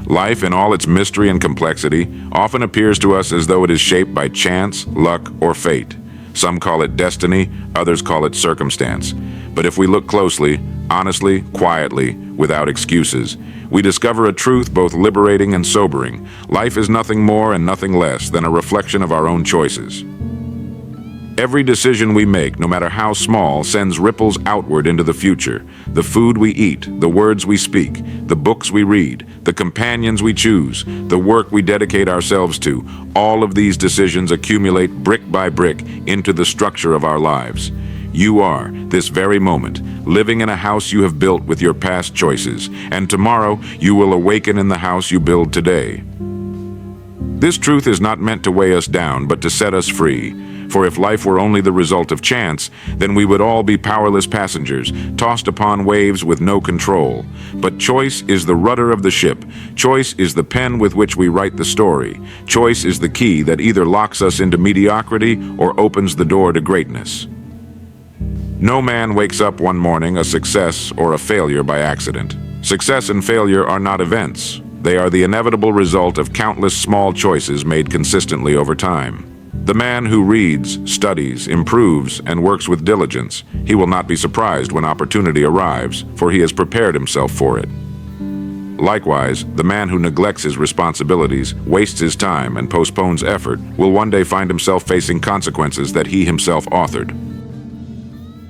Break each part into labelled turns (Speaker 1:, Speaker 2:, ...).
Speaker 1: Life, in all its mystery and complexity, often appears to us as though it is shaped by chance, luck, or fate. Some call it destiny, others call it circumstance. But if we look closely, honestly, quietly, without excuses, we discover a truth both liberating and sobering. Life is nothing more and nothing less than a reflection of our own choices. Every decision we make, no matter how small, sends ripples outward into the future. The food we eat, the words we speak, the books we read, the companions we choose, the work we dedicate ourselves to, all of these decisions accumulate brick by brick into the structure of our lives. You are, this very moment, living in a house you have built with your past choices, and tomorrow you will awaken in the house you build today. This truth is not meant to weigh us down, but to set us free. For if life were only the result of chance, then we would all be powerless passengers, tossed upon waves with no control. But choice is the rudder of the ship. Choice is the pen with which we write the story. Choice is the key that either locks us into mediocrity or opens the door to greatness. No man wakes up one morning a success or a failure by accident. Success and failure are not events. They are the inevitable result of countless small choices made consistently over time. The man who reads, studies, improves, and works with diligence, he will not be surprised when opportunity arrives, for he has prepared himself for it. Likewise, the man who neglects his responsibilities, wastes his time, and postpones effort will one day find himself facing consequences that he himself authored.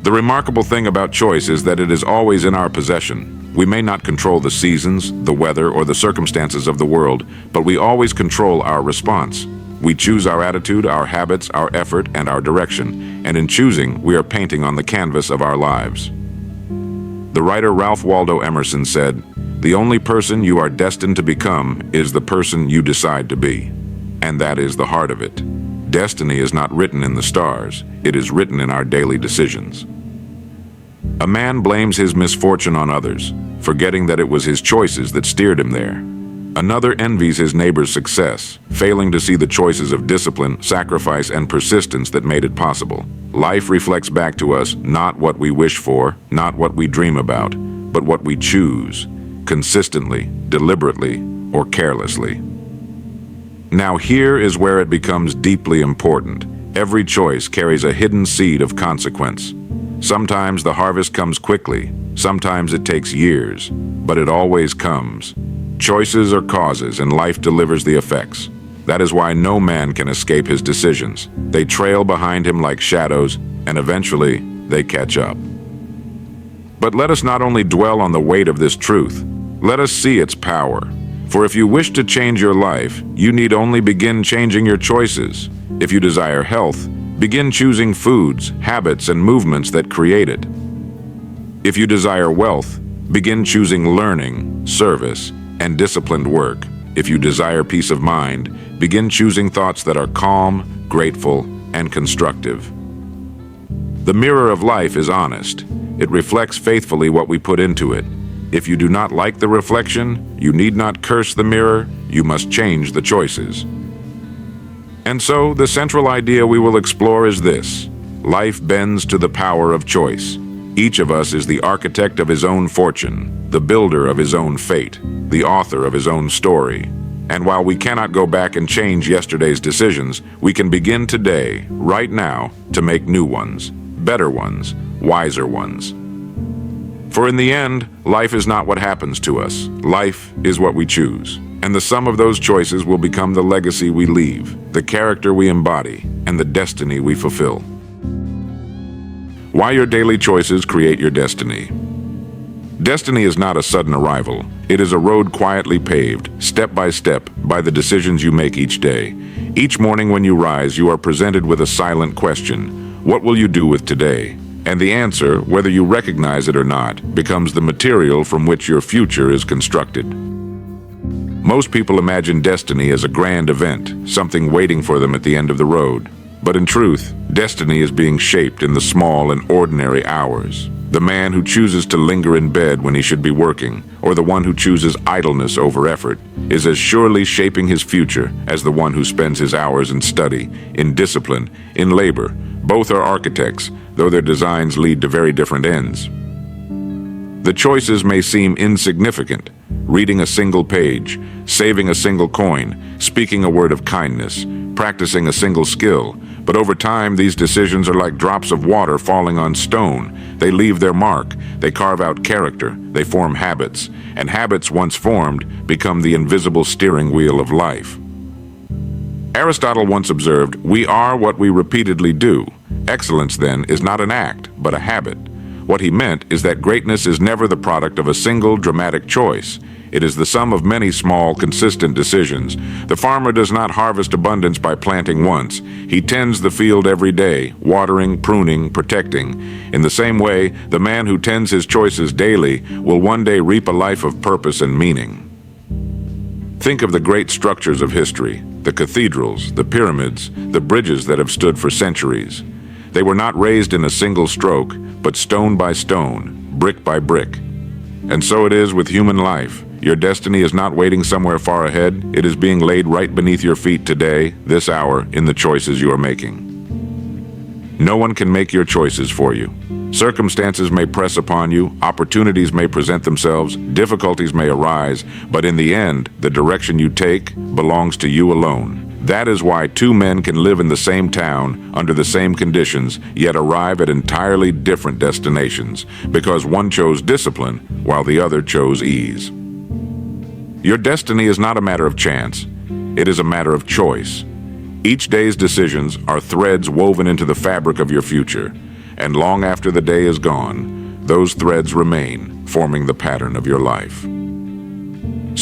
Speaker 1: The remarkable thing about choice is that it is always in our possession. We may not control the seasons, the weather, or the circumstances of the world, but we always control our response. We choose our attitude, our habits, our effort, and our direction, and in choosing, we are painting on the canvas of our lives. The writer Ralph Waldo Emerson said, "The only person you are destined to become is the person you decide to be." And that is the heart of it. Destiny is not written in the stars, it is written in our daily decisions. A man blames his misfortune on others, forgetting that it was his choices that steered him there. Another envies his neighbor's success, failing to see the choices of discipline, sacrifice, and persistence that made it possible. Life reflects back to us not what we wish for, not what we dream about, but what we choose, consistently, deliberately, or carelessly. Now here is where it becomes deeply important. Every choice carries a hidden seed of consequence. Sometimes the harvest comes quickly, sometimes it takes years, but it always comes. Choices are causes, and life delivers the effects. That is why no man can escape his decisions. They trail behind him like shadows, and eventually they catch up. But let us not only dwell on the weight of this truth, let us see its power. For if you wish to change your life, you need only begin changing your choices. If you desire health, begin choosing foods, habits, and movements that create it. If you desire wealth, begin choosing learning, service, and disciplined work. If you desire peace of mind, begin choosing thoughts that are calm, grateful, and constructive. The mirror of life is honest. It reflects faithfully what we put into it. If you do not like the reflection, you need not curse the mirror, you must change the choices. And so, the central idea we will explore is this: life bends to the power of choice. Each of us is the architect of his own fortune, the builder of his own fate, the author of his own story. And while we cannot go back and change yesterday's decisions, we can begin today, right now, to make new ones, better ones, wiser ones. For in the end, life is not what happens to us. Life is what we choose. And the sum of those choices will become the legacy we leave, the character we embody, and the destiny we fulfill. Why your daily choices create your destiny. Destiny is not a sudden arrival. It is a road quietly paved, step by step, by the decisions you make each day. Each morning when you rise, you are presented with a silent question: what will you do with today? And the answer, whether you recognize it or not, becomes the material from which your future is constructed. Most people imagine destiny as a grand event, something waiting for them at the end of the road. But in truth, destiny is being shaped in the small and ordinary hours. The man who chooses to linger in bed when he should be working, or the one who chooses idleness over effort, is as surely shaping his future as the one who spends his hours in study, in discipline, in labor. Both are architects, though their designs lead to very different ends. The choices may seem insignificant: reading a single page, saving a single coin, speaking a word of kindness, practicing a single skill. But over time, these decisions are like drops of water falling on stone. They leave their mark, they carve out character, they form habits, and habits once formed become the invisible steering wheel of life. Aristotle once observed, "We are what we repeatedly do." Excellence, then, is not an act, but a habit. What he meant is that greatness is never the product of a single dramatic choice. It is the sum of many small, consistent decisions. The farmer does not harvest abundance by planting once. He tends the field every day, watering, pruning, protecting. In the same way, the man who tends his choices daily will one day reap a life of purpose and meaning. Think of the great structures of history: the cathedrals, the pyramids, the bridges that have stood for centuries. They were not raised in a single stroke, but stone by stone, brick by brick. And so it is with human life. Your destiny is not waiting somewhere far ahead. It is being laid right beneath your feet today, this hour, in the choices you are making. No one can make your choices for you. Circumstances may press upon you, opportunities may present themselves, difficulties may arise, but in the end, the direction you take belongs to you alone. That is why two men can live in the same town, under the same conditions, yet arrive at entirely different destinations, because one chose discipline, while the other chose ease. Your destiny is not a matter of chance. It is a matter of choice. Each day's decisions are threads woven into the fabric of your future, and long after the day is gone, those threads remain, forming the pattern of your life.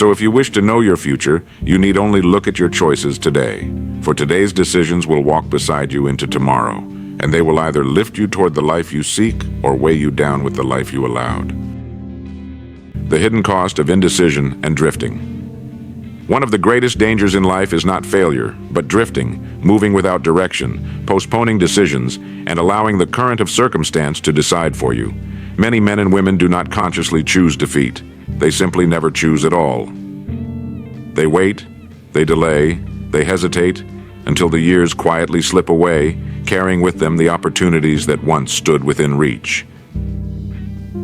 Speaker 1: So if you wish to know your future, you need only look at your choices today, for today's decisions will walk beside you into tomorrow, and they will either lift you toward the life you seek or weigh you down with the life you allowed. The hidden cost of indecision and drifting. One of the greatest dangers in life is not failure, but drifting, moving without direction, postponing decisions, and allowing the current of circumstance to decide for you. Many men and women do not consciously choose defeat. They simply never choose at all. They wait, they delay, they hesitate, until the years quietly slip away, carrying with them the opportunities that once stood within reach.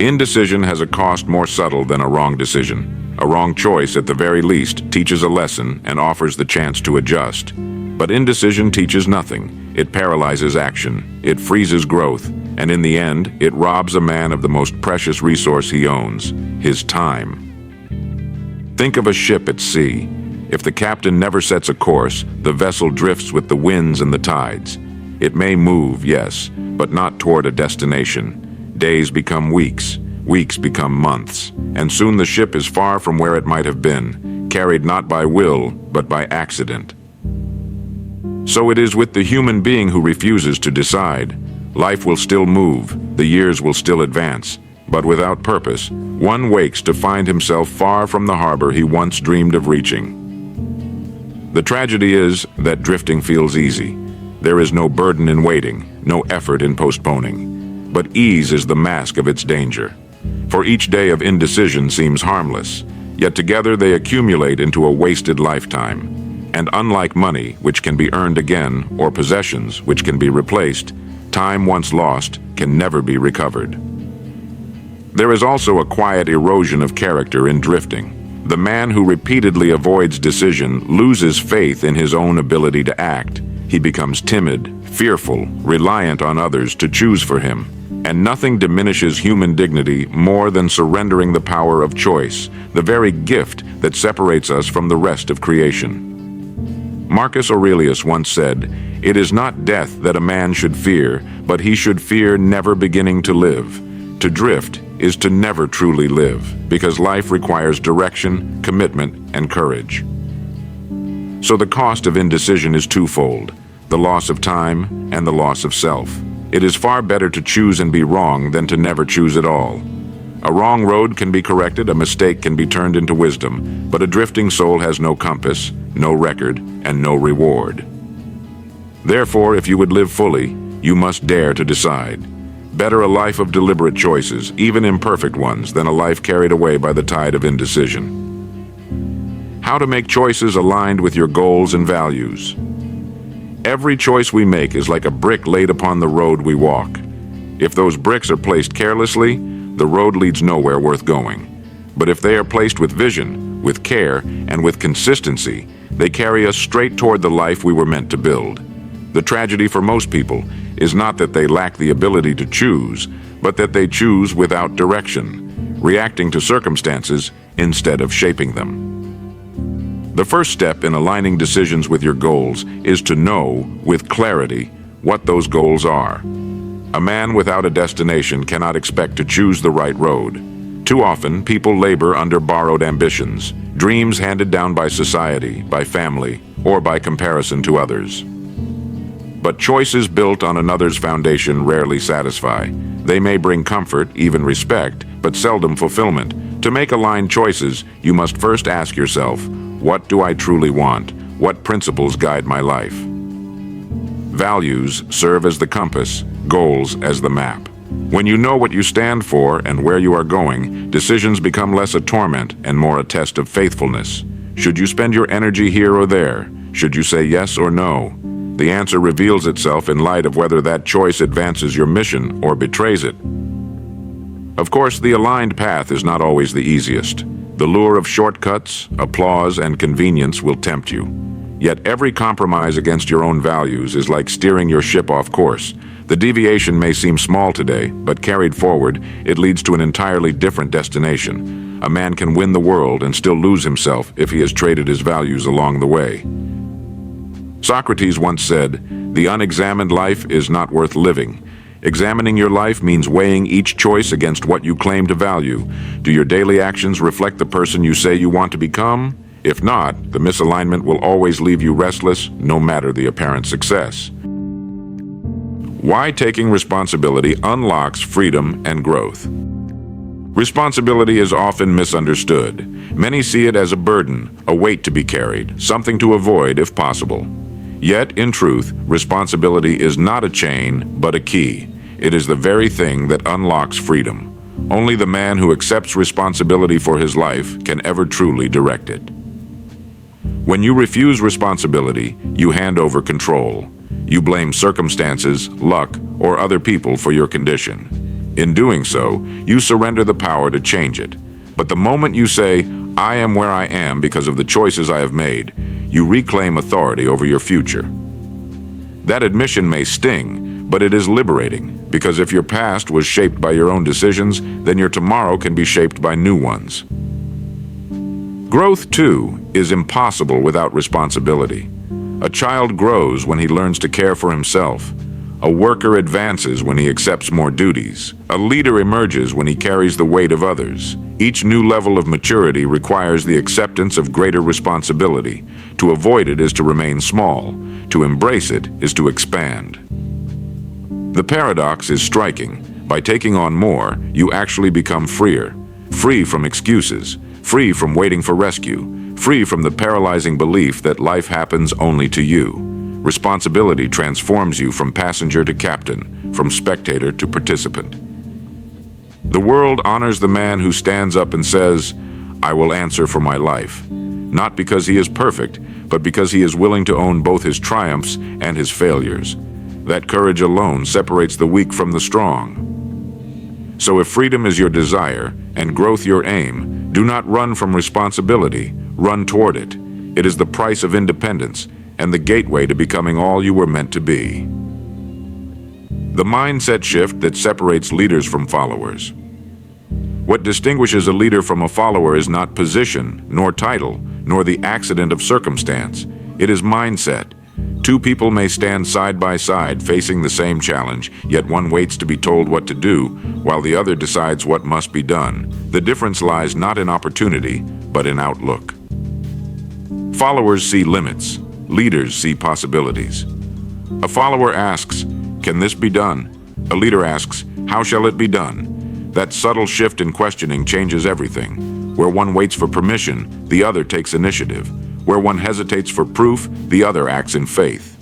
Speaker 1: Indecision has a cost more subtle than a wrong decision. A wrong choice, at the very least, teaches a lesson and offers the chance to adjust. But indecision teaches nothing. It paralyzes action, it freezes growth, and in the end, it robs a man of the most precious resource he owns: his time. Think of a ship at sea. If the captain never sets a course, the vessel drifts with the winds and the tides. It may move, yes, but not toward a destination. Days become weeks, weeks become months, and soon the ship is far from where it might have been, carried not by will, but by accident. So it is with the human being who refuses to decide. Life will still move, the years will still advance, but without purpose, one wakes to find himself far from the harbor he once dreamed of reaching. The tragedy is that drifting feels easy. There is no burden in waiting, no effort in postponing. But ease is the mask of its danger. For each day of indecision seems harmless, yet together they accumulate into a wasted lifetime. And unlike money, which can be earned again, or possessions, which can be replaced, time once lost can never be recovered. There is also a quiet erosion of character in drifting. The man who repeatedly avoids decision loses faith in his own ability to act. He becomes timid, fearful, reliant on others to choose for him. And nothing diminishes human dignity more than surrendering the power of choice, the very gift that separates us from the rest of creation. Marcus Aurelius once said, "It is not death that a man should fear, but he should fear never beginning to live." To drift is to never truly live, because life requires direction, commitment, and courage. So the cost of indecision is twofold: the loss of time and the loss of self. It is far better to choose and be wrong than to never choose at all. A wrong road can be corrected, a mistake can be turned into wisdom, but a drifting soul has no compass, no record, and no reward. Therefore, if you would live fully, you must dare to decide. Better a life of deliberate choices, even imperfect ones, than a life carried away by the tide of indecision. How to make choices aligned with your goals and values. Every choice we make is like a brick laid upon the road we walk. If those bricks are placed carelessly, the road leads nowhere worth going. But if they are placed with vision, with care, and with consistency, they carry us straight toward the life we were meant to build. The tragedy for most people is not that they lack the ability to choose, but that they choose without direction, reacting to circumstances instead of shaping them. The first step in aligning decisions with your goals is to know, with clarity, what those goals are. A man without a destination cannot expect to choose the right road. Too often, people labor under borrowed ambitions, dreams handed down by society, by family, or by comparison to others. But choices built on another's foundation rarely satisfy. They may bring comfort, even respect, but seldom fulfillment. To make aligned choices, you must first ask yourself, what do I truly want? What principles guide my life? Values serve as the compass, goals as the map. When you know what you stand for and where you are going, decisions become less a torment and more a test of faithfulness. Should you spend your energy here or there? Should you say yes or no? The answer reveals itself in light of whether that choice advances your mission or betrays it. Of course, the aligned path is not always the easiest. The lure of shortcuts, applause, and convenience will tempt you. Yet every compromise against your own values is like steering your ship off course. The deviation may seem small today, but carried forward, it leads to an entirely different destination. A man can win the world and still lose himself if he has traded his values along the way. Socrates once said, "The unexamined life is not worth living." Examining your life means weighing each choice against what you claim to value. Do your daily actions reflect the person you say you want to become? If not, the misalignment will always leave you restless, no matter the apparent success. Why taking responsibility unlocks freedom and growth. Responsibility is often misunderstood. Many see it as a burden, a weight to be carried, something to avoid if possible. Yet, in truth, responsibility is not a chain, but a key. It is the very thing that unlocks freedom. Only the man who accepts responsibility for his life can ever truly direct it. When you refuse responsibility, you hand over control. You blame circumstances, luck, or other people for your condition. In doing so, you surrender the power to change it. But the moment you say, "I am where I am because of the choices I have made," you reclaim authority over your future. That admission may sting, but it is liberating, because if your past was shaped by your own decisions, then your tomorrow can be shaped by new ones. Growth, too, is impossible without responsibility. A child grows when he learns to care for himself. A worker advances when he accepts more duties. A leader emerges when he carries the weight of others. Each new level of maturity requires the acceptance of greater responsibility. To avoid it is to remain small. To embrace it is to expand. The paradox is striking. By taking on more, you actually become freer. Free from excuses. Free from waiting for rescue. Free from the paralyzing belief that life happens only to you. Responsibility transforms you from passenger to captain, from spectator to participant. The world honors the man who stands up and says, "I will answer for my life." Not because he is perfect, but because he is willing to own both his triumphs and his failures. That courage alone separates the weak from the strong. So if freedom is your desire and growth your aim, do not run from responsibility, run toward it. It is the price of independence and the gateway to becoming all you were meant to be. The mindset shift that separates leaders from followers. What distinguishes a leader from a follower is not position, nor title, nor the accident of circumstance. It is mindset. Two people may stand side by side facing the same challenge, yet one waits to be told what to do, while the other decides what must be done. The difference lies not in opportunity, but in outlook. Followers see limits. Leaders see possibilities. A follower asks, "Can this be done?" A leader asks, "How shall it be done?" That subtle shift in questioning changes everything. Where one waits for permission, the other takes initiative. Where one hesitates for proof, the other acts in faith.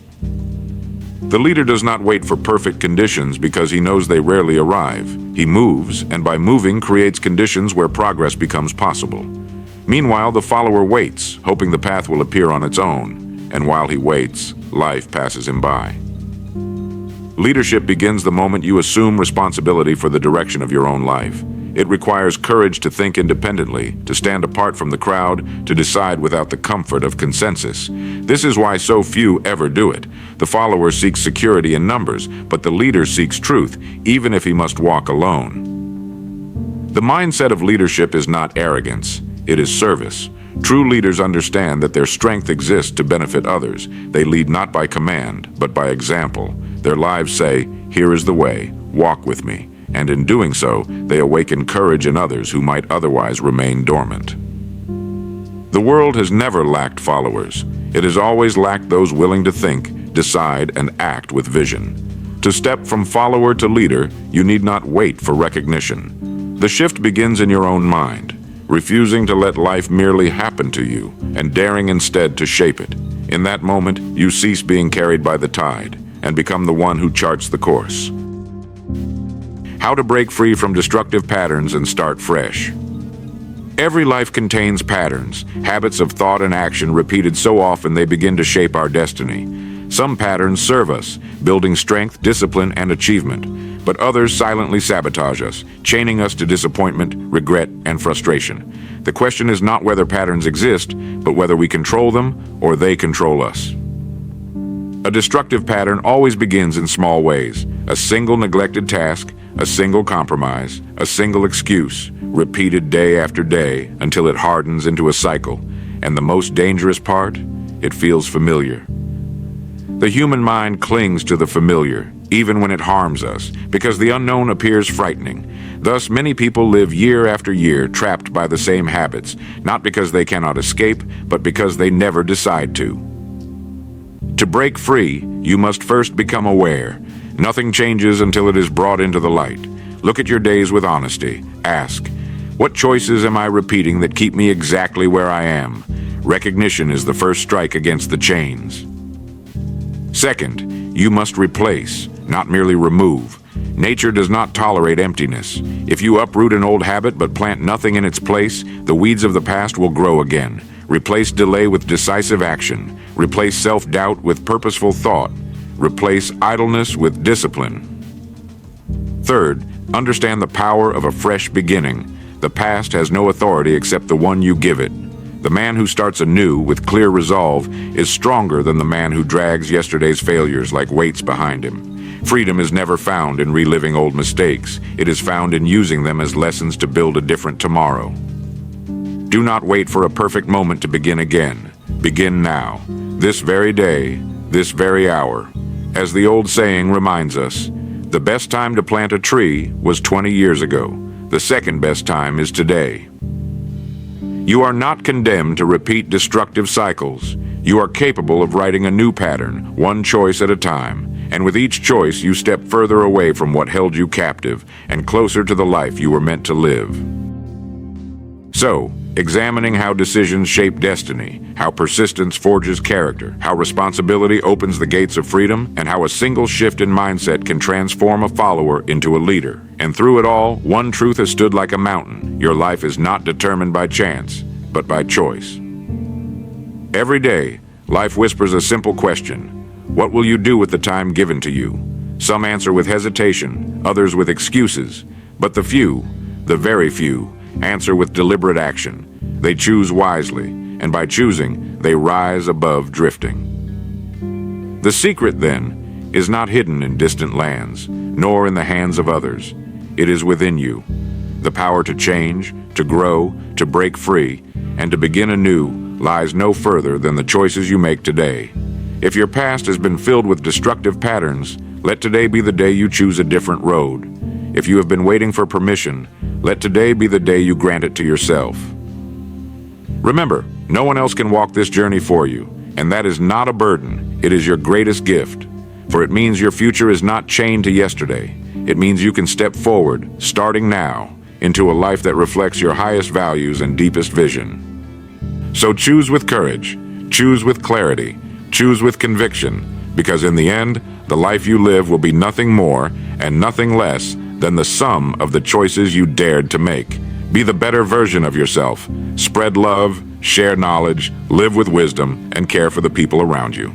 Speaker 1: The leader does not wait for perfect conditions because he knows they rarely arrive. He moves, and by moving creates conditions where progress becomes possible. Meanwhile, the follower waits, hoping the path will appear on its own. And while he waits, life passes him by. Leadership begins the moment you assume responsibility for the direction of your own life. It requires courage to think independently, to stand apart from the crowd, to decide without the comfort of consensus. This is why so few ever do it. The follower seeks security in numbers, but the leader seeks truth, even if he must walk alone. The mindset of leadership is not arrogance, it is service. True leaders understand that their strength exists to benefit others. They lead not by command, but by example. Their lives say, "Here is the way, walk with me." And in doing so, they awaken courage in others who might otherwise remain dormant. The world has never lacked followers. It has always lacked those willing to think, decide, and act with vision. To step from follower to leader, you need not wait for recognition. The shift begins in your own mind, refusing to let life merely happen to you, and daring instead to shape it. In that moment, you cease being carried by the tide, and become the one who charts the course. How to break free from destructive patterns and start fresh. Every life contains patterns, habits of thought and action repeated so often they begin to shape our destiny. Some patterns serve us, building strength, discipline, and achievement, but others silently sabotage us, chaining us to disappointment, regret, and frustration. The question is not whether patterns exist, but whether we control them or they control us. A destructive pattern always begins in small ways: a single neglected task, a single compromise, a single excuse, repeated day after day until it hardens into a cycle. And the most dangerous part? It feels familiar. The human mind clings to the familiar, even when it harms us, because the unknown appears frightening. Thus, many people live year after year trapped by the same habits, not because they cannot escape, but because they never decide to. To break free, you must first become aware. Nothing changes until it is brought into the light. Look at your days with honesty. Ask, what choices am I repeating that keep me exactly where I am? Recognition is the first strike against the chains. Second, you must replace, not merely remove. Nature does not tolerate emptiness. If you uproot an old habit but plant nothing in its place, the weeds of the past will grow again. Replace delay with decisive action. Replace self-doubt with purposeful thought. Replace idleness with discipline. Third, understand the power of a fresh beginning. The past has no authority except the one you give it. The man who starts anew with clear resolve is stronger than the man who drags yesterday's failures like weights behind him. Freedom is never found in reliving old mistakes. It is found in using them as lessons to build a different tomorrow. Do not wait for a perfect moment to begin again. Begin now, this very day, this very hour. As the old saying reminds us, the best time to plant a tree was 20 years ago. The second best time is today. You are not condemned to repeat destructive cycles. You are capable of writing a new pattern, one choice at a time. And with each choice, you step further away from what held you captive and closer to the life you were meant to live. So, examining how decisions shape destiny, how persistence forges character, how responsibility opens the gates of freedom, and how a single shift in mindset can transform a follower into a leader. And through it all, one truth has stood like a mountain. Your life is not determined by chance, but by choice. Every day, life whispers a simple question: what will you do with the time given to you? Some answer with hesitation, others with excuses, but the few, the very few, answer with deliberate action. They choose wisely, and by choosing, they rise above drifting. The secret, then, is not hidden in distant lands, nor in the hands of others. It is within you. The power to change, to grow, to break free, and to begin anew lies no further than the choices you make today. If your past has been filled with destructive patterns, let today be the day you choose a different road. If you have been waiting for permission, let today be the day you grant it to yourself. Remember, no one else can walk this journey for you, and that is not a burden. It is your greatest gift, for it means your future is not chained to yesterday. It means you can step forward, starting now, into a life that reflects your highest values and deepest vision. So choose with courage, choose with clarity, choose with conviction, because in the end, the life you live will be nothing more and nothing less than the sum of the choices you dared to make. Be the better version of yourself. Spread love, share knowledge, live with wisdom, and care for the people around you.